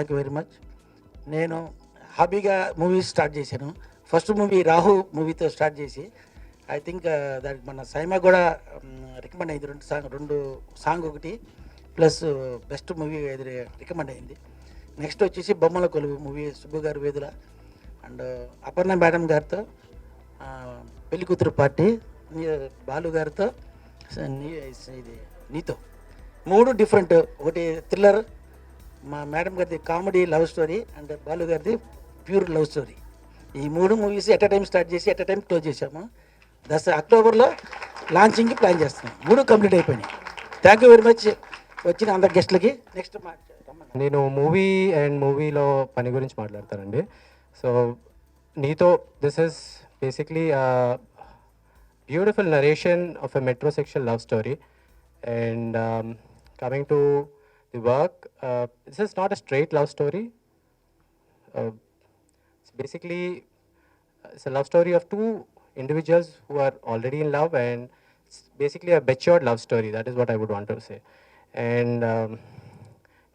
Thank you very much. నేను హాబీగా movies start చేశాను. ఫస్ట్ మూవీ రాహు మూవీతో స్టార్ట్ చేసి ఐ థింక్ దానికి మన సైమా కూడా రికమెండ్ అయింది. రెండు సాంగ్ ఒకటి ప్లస్ బెస్ట్ మూవీ రికమెండ్ అయింది. నెక్స్ట్ వచ్చేసి బొమ్మల కొలువు మూవీ సుబ్బు గారు వేదుల అండ్ అపర్ణ మేడం గారితో పెళ్లి కూతురు పార్టీ బాలు గారితో ఇది నీతో మూడు డిఫరెంట్. ఒకటి థ్రిల్లర్, మా మేడం గారిది comedy love story and Balu గారిది ప్యూర్ లవ్ స్టోరీ. ఈ మూడు movies at a time start చేసి ఎట్ అ టైం క్లోజ్ చేశాము. అక్టోబర్లో లాంచింగ్కి ప్లాన్ చేస్తున్నాం. మూడు కంప్లీట్ అయిపోయినాయి. థ్యాంక్ యూ వెరీ మచ్ వచ్చిన అందరు గెస్ట్లకి. నెక్స్ట్ నేను మూవీ అండ్ మూవీలో పని గురించి మాట్లాడతానండి. సో నీతో this is basically beautiful narration of a metrosexual love story. And coming to the work, this is not a straight love story. It's basically it's a love story of two individuals who are already in love, and it's basically a matured love story. That is what I would want to say. And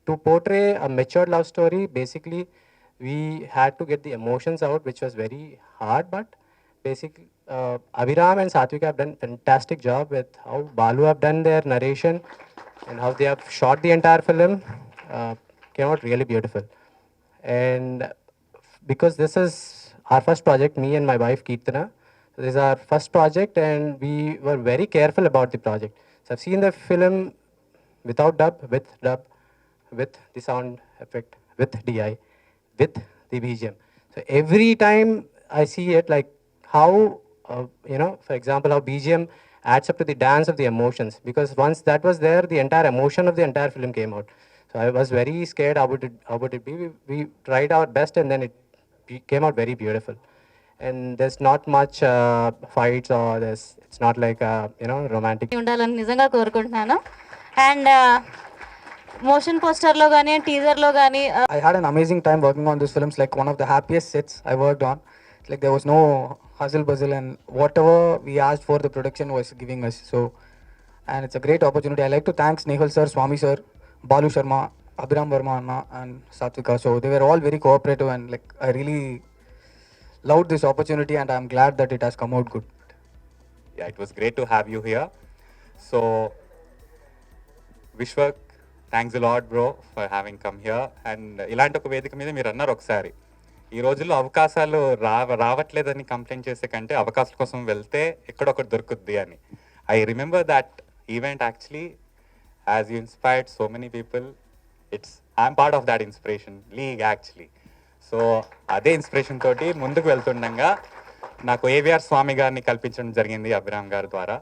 to portray a matured love story, basically we had to get the emotions out, which was very hard, but basically Abhiram and Satvika have done fantastic job with how Balu have done their narration and how they have shot the entire film. Came out really beautiful. And because this is our first project, me and my wife Keertana, so this is our first project and we were very careful about the project. So I've seen the film without dub, with the sound effect, with DI, with the BGM. So every time I see it, like how for example, how BGM adds up to the dance of the emotions, because once that was there, the entire emotion of the entire film came out. So I was very scared how would it be. We tried our best and then it came out very beautiful. And there's not much fights or it's not like romantic. ఉండాలని నిజంగా కోరుకుంటున్నాను. And motion పోస్టర్లో కానీ టీజర్లో కానీ I had an amazing time working on this film. It's like one of the happiest sets I worked on. It's like there was no hustle bustle and whatever we asked for, the production was giving us. So, and it's a great opportunity. I like to thank Snehal sir, Swami sir, Balu Sharma, Abhiram Verma Anna and Satvika. So they were all very cooperative and like I really loved this opportunity and I'm glad that it has come out good. Yeah, it was great to have you here. So Vishwak, thanks a lot bro for having come here. And ఇలాంటి ఒక వేదిక మీద మీరు అన్నారు ఒకసారి, ఈ రోజుల్లో అవకాశాలు రావట్లేదని కంప్లైంట్ చేసే కంటే అవకాశాల కోసం వెళ్తే ఎక్కడొకటి దొరుకుద్ది అని. I remember that event actually as you inspired so many people. I'm part of that inspiration league actually. So అదే ఇన్స్పిరేషన్ తోటి ముందుకు వెళ్తుండగా నాకు ఏవిఆర్ స్వామి గారిని కల్పించడం జరిగింది అభిరామ్ గారి ద్వారా.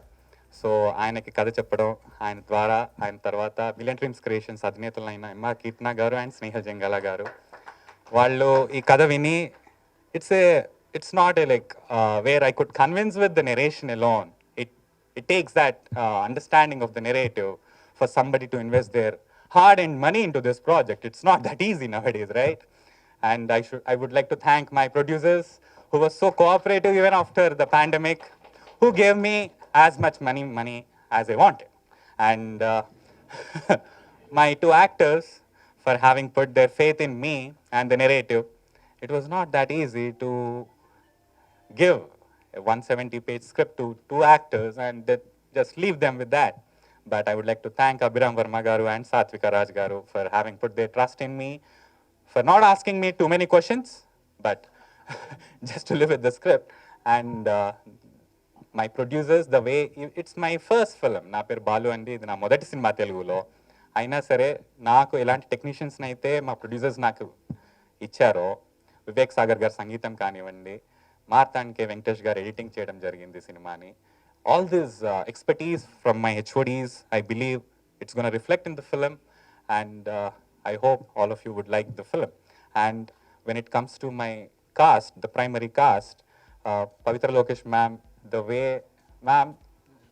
సో ఆయనకి కథ చెప్పడం, ఆయన తర్వాత బిలియన్ డ్రీమ్స్ క్రియేషన్స్ అధినేతలైన ఎంఆర్ కీర్తన గారు అండ్ స్నేహల్ జంగాల గారు వాళ్ళు ఈ కథ విని it's not a like where I could convince with the narration alone. It takes that understanding of the narrative for somebody to invest their hard-earned money into this project. It's not that easy nowadays, right? And I would like to thank my producers who were so cooperative even after the pandemic, who gave me as much money as I wanted. And my two actors for having put their faith in me and the narrative. It was not that easy to give a 170-page script to two actors and just leave them with that. But I would like to thank Abhiram Verma Garu and Satvika Raj Garu for having put their trust in me, for not asking me too many questions, but just to live with the script. And my producers, the way, it's my first film. Na per Balu andi, idi na modati cinema Telugulo. అయినా సరే నాకు ఎలాంటి టెక్నీషియన్స్ని అయితే మా producers నాకు ఇచ్చారో, వివేక్ సాగర్ గారు సంగీతం కానివ్వండి, మార్తాండ్కే వెంకటేష్ గారు ఎడిటింగ్ చేయడం జరిగింది సినిమాని. All this expertise from my HODs, I believe it's gonna reflect in the film and I hope all of you would like the film. And when it comes to my cast, the primary cast, Pavitra Lokesh ma'am,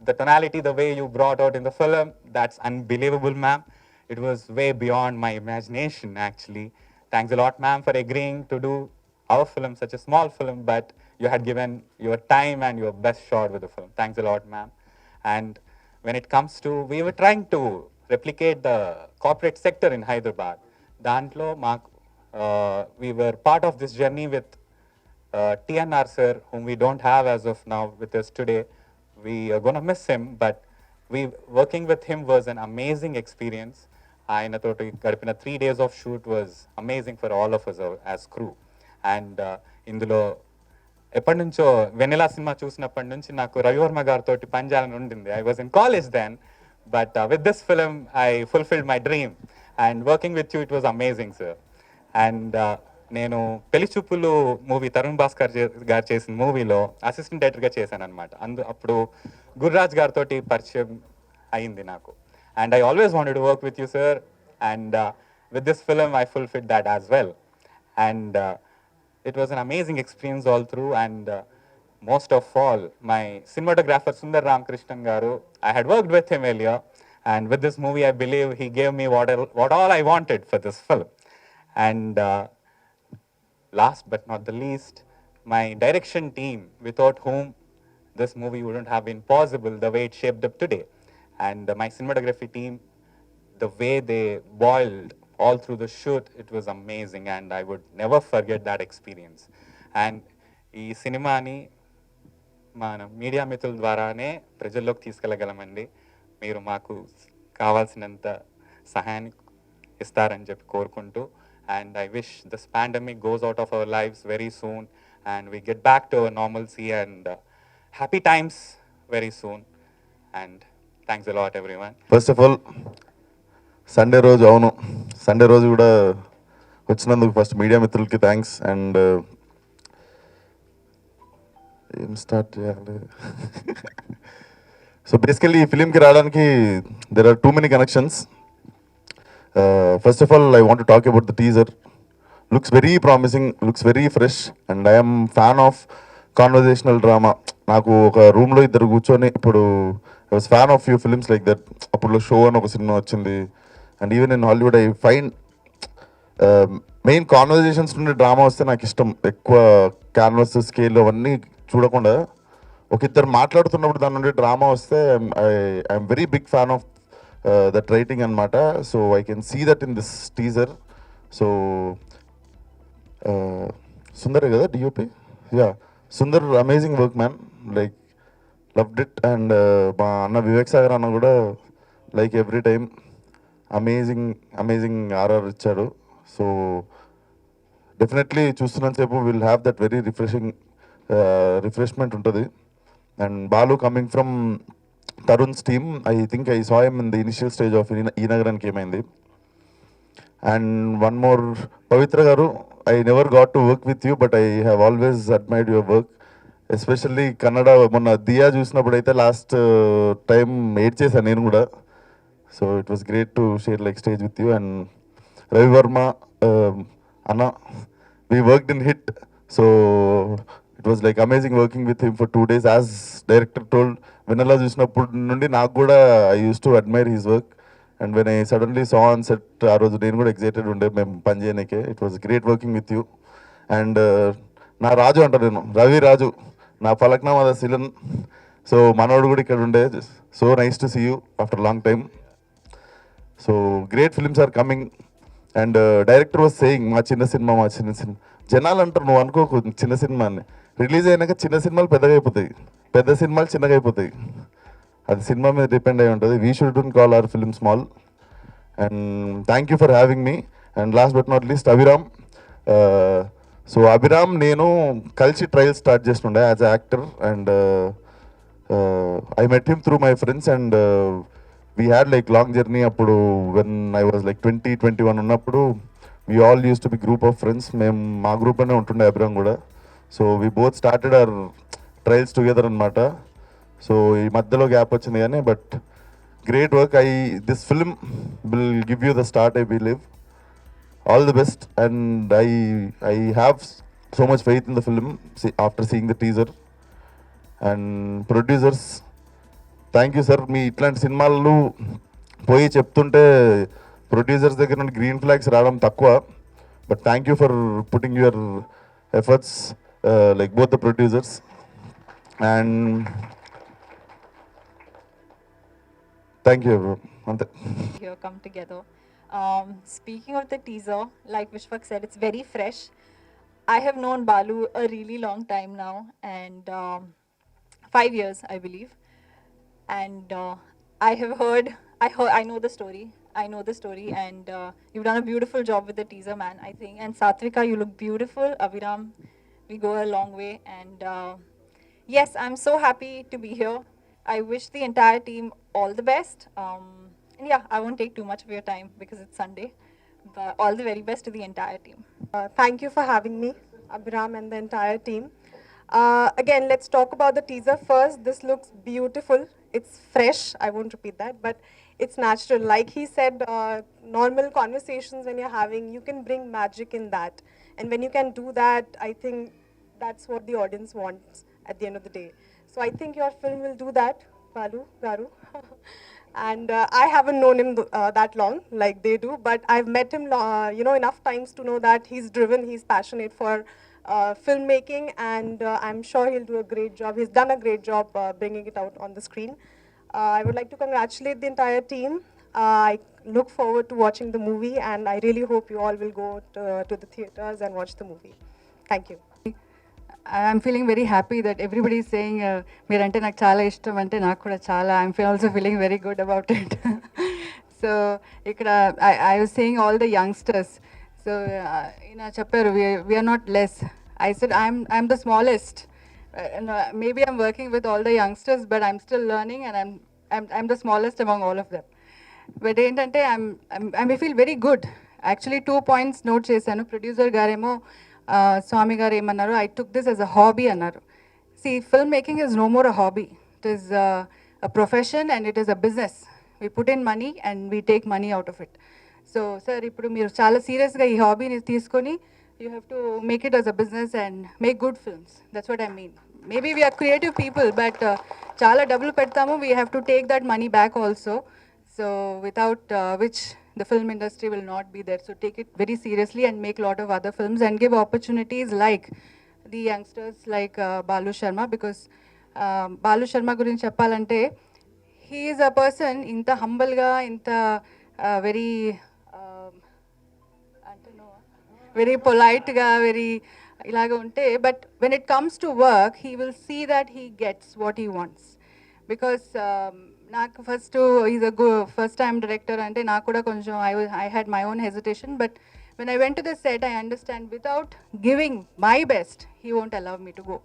the tonality, the way you brought out in the film, that's unbelievable, ma'am. It was way beyond my imagination, actually. Thanks a lot, ma'am, for agreeing to do our film, such a small film, but you had given your time and your best shot with the film. Thanks a lot, ma'am. And when it comes to, we were trying to replicate the corporate sector in Hyderabad. Dantlo, we were part of this journey with TNR sir, whom we don't have as of now with us today. We are gonna miss him, but working with him was an amazing experience. ఆయనతోటి గడిపిన 3 days of shoot was amazing for all of us as crew. And ఇందులో ఎప్పటి నుంచో వెన్నెలా cinema చూసినప్పటి నుంచి నాకు రవివర్మ గారితో పనిచేయాలని ఉండింది. I was in college then, but with this film I fulfilled my dream. And working with you it was amazing sir. And నేను పెళ్లి చూపులు మూవీ తరుణ్ భాస్కర్ గారు చేసిన మూవీలో అసిస్టెంట్ డైరెక్టర్గా చేశాను అనమాట. అప్పుడు గుర్రాజ్ గారితో పరిచయం అయింది నాకు. And I always wanted to work with you sir. And with this film I fulfilled that as well. And it was an amazing experience all through. And most of all, my cinematographer Sundar Ramkrishnan Garu, I had worked with him earlier, and with this movie I believe he gave me what all I wanted for this film. And last but not the least, my direction team, without whom this movie wouldn't have been possible the way it shaped up today. And my cinematography team, the way they boiled all through the shoot, it was amazing, and I would never forget that experience. And ఈ సినిమాని మన media మిత్రుల ద్వారానే ప్రజల్లోకి తీసుకెళ్ళగలమండి. మీరు మాకు కావాల్సినంత సహాయాన్ని ఇస్తారని చెప్పి కోరుకుంటూ, and I wish this pandemic goes out of our lives very soon and we get back to our normalcy and happy times very soon. And thanks a lot everyone. First of all Sunday రోజు, అవును Sunday రోజు కూడా వచ్చినందుకు first media మిత్రులకి thanks. And ఏం start చేయాలి? So basically ఈ ఫిలింకి రావడానికి there are too many connections. First of all I want to talk about the teaser. Looks very promising, looks very fresh, and I'm fan of conversational drama. నాకు ఒక రూమ్లో ఇద్దరు కూర్చొని, ఇప్పుడు I was fan of few films like that. అప్పుడు show అని ఒక cinema వచ్చింది. And even in Hollywood I find main conversations నుండి డ్రామా వస్తే నాకు ఇష్టం. ఎక్కువ క్యాన్వస్ స్కేల్ అవన్నీ చూడకుండా ఒక ఇద్దరు మాట్లాడుతున్నప్పుడు దాని నుండి డ్రామా వస్తే I'm very big fan of that writing అనమాట. So I can see that in this teaser. So సుందరే కదా DOP? Yeah, Sundar amazing work man, like loved it. And మా అన్న వివేక్ సాగర్ అన్న కూడా like every time amazing RR ఇచ్చాడు. So definitely చూస్తున్నంతసేపు will have that very refreshment ఉంటుంది. And Balu coming from Tarun's team, I think I saw him in the initial stage of ఈ నగరానికి ఏమైంది. అండ్ వన్ మోర్, పవిత్ర గారు, I never got to work with you, but I have always admired your work. Especially Kannada, మొన్న దియా చూసినప్పుడు అయితే last time ఏడ్ చేశాను నేను కూడా. So it was great to share like stage with you. And Ravi Varma అన్న, we worked in hit. So it was like amazing working with him for 2 days. As director told, Vennela చూసినప్పుడు నుండి నాకు కూడా I use to admire his work. And when I suddenly saw on set, ఆ రోజు నేను కూడా excited ఉండే మేము పని చేయడానికే. It was great working with you. And నా రాజు అంటారు, నేను రవి రాజు, నా ఫలక్నామా ద సిలన్. సో మనోడు కూడా ఇక్కడ ఉండే. So nice to see you after long time. So great films are coming. And director was saying, మా చిన్న సినిమా. జనాలు అంటారు, నువ్వు అనుకోకు చిన్న సినిమా అని. రిలీజ్ అయినాక చిన్న సినిమాలు పెద్దగా అయిపోతాయి, పెద్ద సినిమాలు చిన్నగా అయిపోతాయి. అది సినిమా మీద డిపెండ్ అయి ఉంటుంది. We should call hour film small. And thank you for having me. And last but not least Abhiram. So Abhiram నేను కలిసి ట్రయల్స్ స్టార్ట్ చేస్తుండే as a actor. And I met him through my friends. And we had like long journey. అప్పుడు when I was like 20-21 ఉన్నప్పుడు we all use to be group of friends. మేము మా గ్రూప్లోనే ఉంటుండే అభిరామ్ కూడా. So we both started our trials together అనమాట. So ఈ మధ్యలో gap వచ్చింది కానీ, but great work. This film will give you the start, I believe. All the best. And I have so much faith in the film after seeing the teaser. And producers, thank you sir. మీ ఇట్లాంటి సినిమాలు పోయి చెప్తుంటే producers దగ్గర నుండి green flags రావడం తక్కువ. But thank you for putting your efforts, like both the producers. And thank you everyone. అంతే. Here come together. Speaking of the teaser, like Vishwak said, it's very fresh. I have known Balu a really long time now, and 5 years, I believe. And I know the story. I know the story, and you've done a beautiful job with the teaser, man. I think. And Satvika, you look beautiful. Aviram, we go a long way, and yes, I'm so happy to be here. I wish the entire team all the best. And yeah, I won't take too much of your time because it's Sunday. But all the very best to the entire team. Thank you for having me, Abhiram and the entire team. Again, let's talk about the teaser first. This looks beautiful. It's fresh. I won't repeat that, but it's natural. Like he said, normal conversations when you're having, you can bring magic in that. And when you can do that, I think that's what the audience wants at the end of the day. So I think your film will do that, Balu, Garu. And I haven't known him that long, like they do, but I've met him, enough times to know that he's driven, he's passionate for filmmaking, and I'm sure he'll do a great job. He's done a great job bringing it out on the screen. I would like to congratulate the entire team. I look forward to watching the movie, and I really hope you all will go to the theaters and watch the movie. Thank you. I'm feeling very happy that everybody is saying మీరంటే నాకు చాలా ఇష్టం అంటే నాకు కూడా చాలా I'm also feeling very good about it. So ఇక్కడ I was saying all the youngsters. So చెప్పారు we are not less. I said I'm the smallest. Maybe I'm working with all the youngsters, but I'm still learning, and I'm the smallest among all of them. But ఏంటంటే I feel very good. Actually 2 points note చేశాను. Producer గారేమో స్వామి గారు ఏమన్నారు, I took this as a hobby అన్నారు. See, filmmaking is no more a hobby. It is a profession and it is a business. We put in money and we take money out of it. So, sir, ఇప్పుడు మీరు చాలా సీరియస్గా ఈ హాబీని తీసుకొని you have to make it as a business and make good films. That's what I mean. Maybe we are creative people, but చాలా డబ్బులు పెడతాము, we have to take that money back also. So, without which the film industry will not be there. So take it very seriously and make a lot of other films and give opportunities like the youngsters like Balu Sharma, because Balu Sharma gurinchi cheppalante, he is a person inta humble ga, inta very very polite ga, very ilaga unte, but when it comes to work, he will see that he gets what he wants. Because నాకు first is a first time director అంటే నాకు కూడా కొంచెం I had my own hesitation, but when I went to the set I understand without giving my best he won't allow me to go.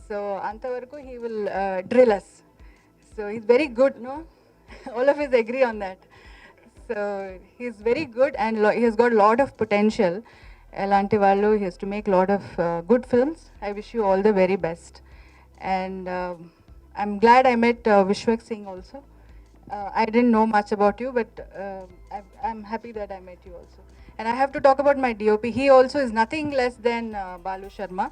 So అంతవరకు he will drill us. So is very good, no all of us agree on that. So he is very good and he has got lot of potential. ఎలాంటి వాళ్ళు he has to make lot of good films. I wish you all the very best. And I'm glad I met Vishwak Singh also. I didn't know much about you, but I'm happy that I met you also. And I have to talk about my DOP. He also is nothing less than Balu Sharma.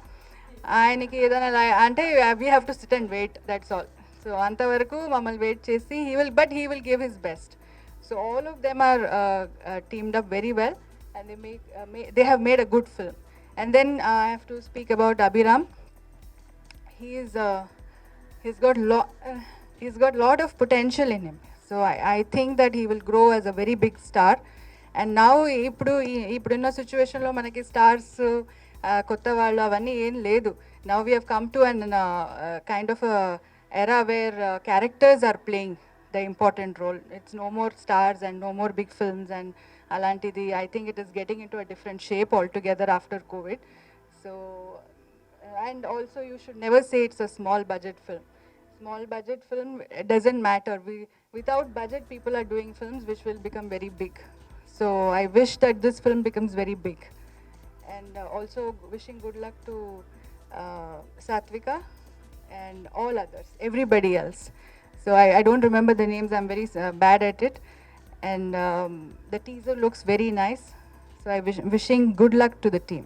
ఆయనకి ఏదైనా అంటే we have to sit and wait, that's all. So అంతవరకు మమ్మల్ని wait చేసి he will give his best. So all of them are teamed up very well, and they have made a good film. And then I have to speak about Abhiram. He's got lot of potential in him. So I think that he will grow as a very big star. And now ఇప్పుడున్న సిచ్యువేషన్లో మనకి stars కొత్త వాళ్ళు అవన్నీ ఏం లేదు. Now we have come to an kind of a era where characters are playing the important role. It's no more stars and no more big films and alantidi. I think it is getting into a different shape altogether after COVID. So and also you should never say it's a small budget film. Small budget film, it doesn't matter. Without budget, people are doing films which will become very big. So I wish that this film becomes very big. And also wishing good luck to Satvika and all others, everybody else. So I don't remember the names, I'm very bad at it. And the teaser looks very nice. So I wishing good luck to the team.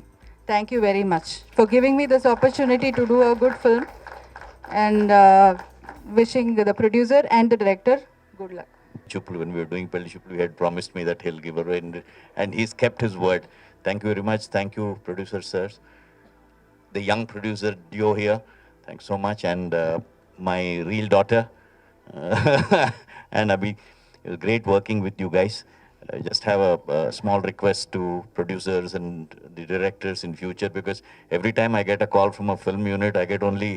Thank you very much for giving me this opportunity to do a good film, and wishing the producer and the director good luck. Chuplu, when we were doing Pelli Chuplu, he had promised me that he'll give away, and he's kept his word. Thank you very much. Thank you, producer sirs. The young producer duo here, thanks so much. And my real daughter, and Abhi, it was great working with you guys. I just have a small request to producers and the directors in future, because every time I get a call from a film unit, I get only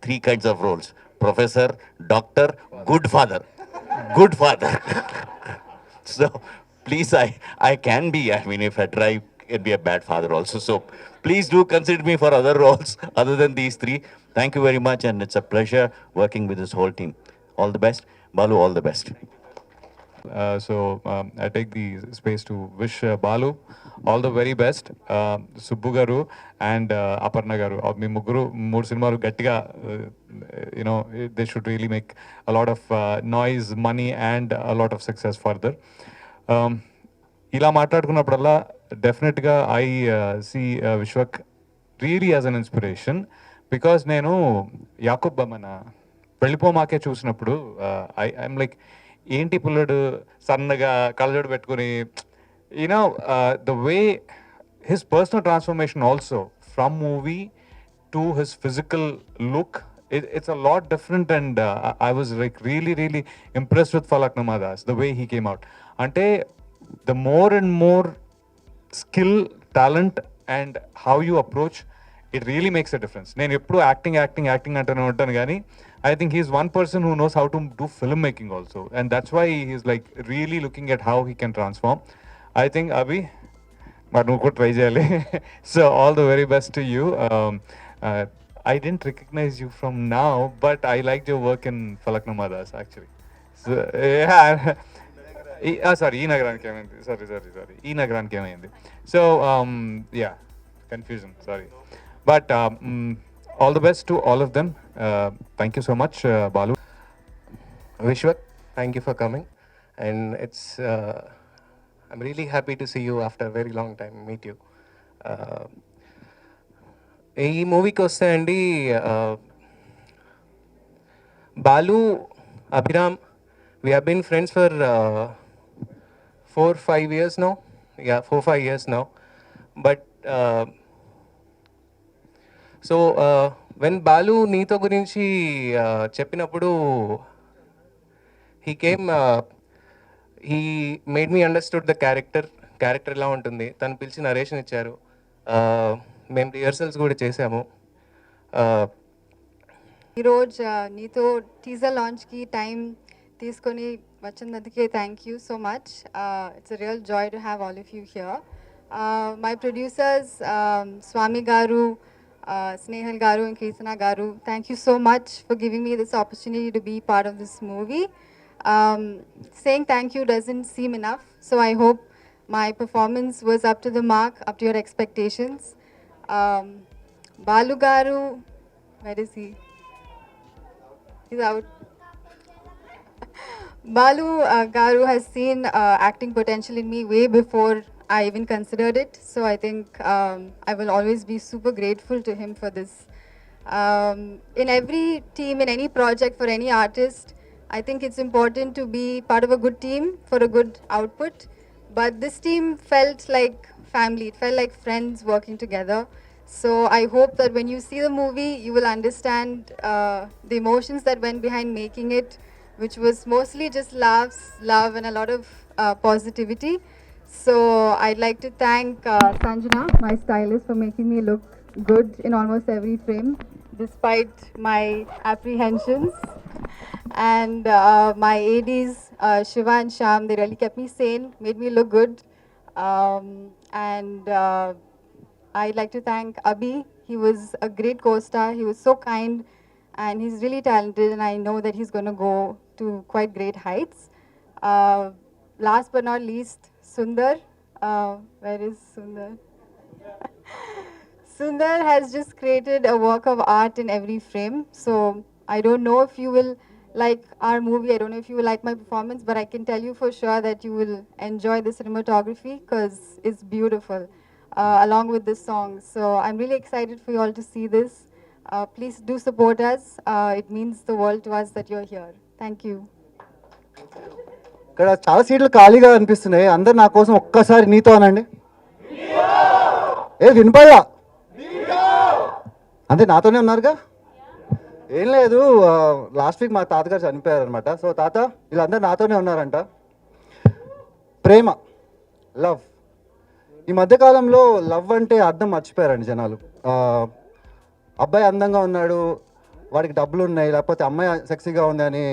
3 kinds of roles: professor, doctor, good father. Good father. So please, I can be, I mean, if I try, can be a bad father also. So please do consider me for other roles other than these 3. Thank you very much, and it's a pleasure working with this whole team. All the best. Balu, all the best. I take the space to wish Balu all the very best. Subbu garu and Aparna garu. మీ ముగ్గురు 3 సినిమాలు గట్టిగా they should really make a lot of noise, money and a lot of success further. ఇలా మాట్లాడుకున్నప్పుడల్లా డెఫినెట్గా I see Vishwak really as an inspiration. Because నేను యాకూబ్ మన వెళ్ళిపోమాకే చూసినప్పుడు ఐఎమ్ లైక్, ఏంటి పుల్లడు సన్నగా కళ్ళజోడు పెట్టుకుని, you know the way his personal transformation also from movie to his physical look, it's a lot different, and I was like really impressed with Falaknuma Das, the way he came out. Ante the more and more skill, talent and how you approach, it really makes a difference. నేను ఎప్పుడు acting అంటూనే ఉంటాను, కానీ I think he's one person who knows how to do filmmaking also, and that's why he's like really looking at how he can transform. I think Abhi, but నువ్వు కూడా try చేయాలి. So all the very best to you. I didn't recognize you from now, but I liked your work in Falaknuma Das actually. So, yeah. Sorry, E Nagaran came in. Sorry. E Nagaran came in. So, yeah, confusion, sorry. But all the best to all of them. Thank you so much, Balu. Vishwak, thank you for coming. And I'm really happy to see you after a very long time, meet you. ఈ మూవీకి వస్తే అండి, Balu, Abhiram, we have been friends for 4-5 years now. Yeah, 4-5 years now. But so when Balu నీతో గురించి చెప్పినప్పుడు, he came, he made me understood the character ఎలా ఉంటుంది. తను పిలిచి నరేషన్ ఇచ్చారు, మేము రిహర్సల్స్ కూడా చేసాము. ఈరోజు నీతో టీజర్ లాంచ్కి టైం తీసుకొని వచ్చినందుకే thank you so much. It's a real joy to have all of you here. My producers Swami గారు, స్నేహల్ గారు and Kirtana garu, thank you so much for giving me this opportunity to be part of this movie. Saying thank you doesn't seem enough, so I hope my performance was up to the mark, up to your expectations. Balu garu, where is he? He's out. Balu garu has seen acting potential in me way before I even considered it. So I think I will always be super grateful to him for this. In every team, in any project, for any artist, I think it's important to be part of a good team for a good output. But this team felt like family. It felt like friends working together. So I hope that when you see the movie, you will understand the emotions that went behind making it, which was mostly just laughs, love, and a lot of positivity. So I'd like to thank Sanjana, my stylist, for making me look good in almost every frame, despite my apprehensions. And my ADs, Shiva and Sham, they really kept me sane, made me look good. And I'd like to thank Abhi. He was a great co-star. He was so kind, and he's really talented, and I know that he's going to go to quite great heights. Last but not least, Sundar. Where is Sundar? Sundar has just created a work of art in every frame. So I don't know if you will like our movie. I don't know if you will like my performance, but I can tell you for sure that you will enjoy the cinematography because it's beautiful, along with this song. So I'm really excited for you all to see this. Please do support us. It means the world to us that you're here. Thank you. ఇక్కడ చాలా సీట్లు ఖాళీగా అనిపిస్తున్నాయి. అందరు నా కోసం ఒక్కసారి నీతో అనండి. వినపడలా? అంటే నాతోనే ఉన్నారుగా? ఏం లేదు, లాస్ట్ వీక్ మా తాతగారు చనిపోయారు అనమాట. సో తాత వీళ్ళందరూ నాతోనే ఉన్నారంట. ప్రేమ లవ్. ఈ మధ్యకాలంలో లవ్ అంటే అర్థం మర్చిపోయారండి జనాలు. అబ్బాయి అందంగా ఉన్నాడు, వాడికి డబ్బులు ఉన్నాయి, లేకపోతే అమ్మాయి సెక్సీగా ఉంది అని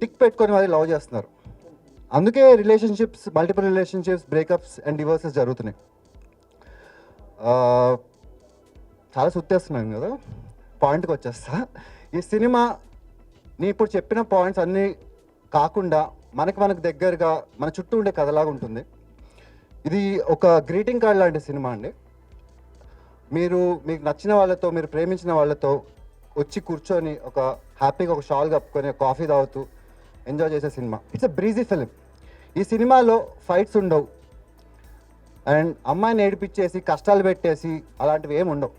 టిక్ పెట్టుకొని మరి లవ్ చేస్తున్నారు. అందుకే relationships, multiple relationships, breakups and divorces జరుగుతున్నాయి. చాలా సుత్తేస్తున్నాను కదా, పాయింట్కి వచ్చేస్తా. ఈ సినిమా నీ ఇప్పుడు చెప్పిన పాయింట్స్ అన్నీ కాకుండా మనకు దగ్గరగా మన చుట్టూ ఉండే కథలాగా ఉంటుంది. ఇది ఒక గ్రీటింగ్ కార్డ్ లాంటి సినిమా అండి. మీకు నచ్చిన వాళ్ళతో, మీరు ప్రేమించిన వాళ్ళతో వచ్చి కూర్చొని ఒక హ్యాపీగా ఒక షాల్ కప్పుకొని కాఫీ తాగుతూ ఎంజాయ్ చేసే cinema. It's a breezy film. ఈ సినిమాలో ఫైట్స్ ఉండవు అండ్ అమ్మాయిని ఏడిపించేసి కష్టాలు పెట్టేసి అలాంటివి ఏమి ఉండవు.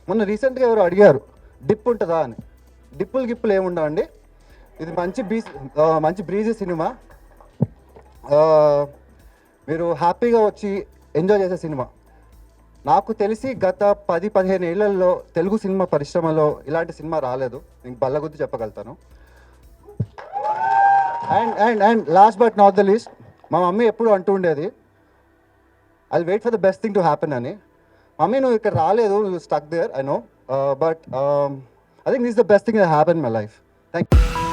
మొన్న రీసెంట్గా ఎవరు అడిగారు డిప్ ఉంటుందా అని. గిప్పులు ఏమి ఉండవండి. ఇది మంచి బ్రీజీ సినిమా. మీరు హ్యాపీగా వచ్చి ఎంజాయ్ చేసే సినిమా. నాకు తెలిసి గత 10-15 ఏళ్లలో తెలుగు సినిమా పరిశ్రమలో ఇలాంటి సినిమా రాలేదు, నేను బల్లగుద్ది చెప్పగలుగుతాను. And last but not the least, మా మమ్మీ ఎప్పుడు అంటూ ఉండేది I wait for the best thing to happen అని. మమ్మీ నువ్వు ఇక్కడ రాలేదు, నువ్వు stuck there, I know, but I think this the best thing that happen in my life. Thank you.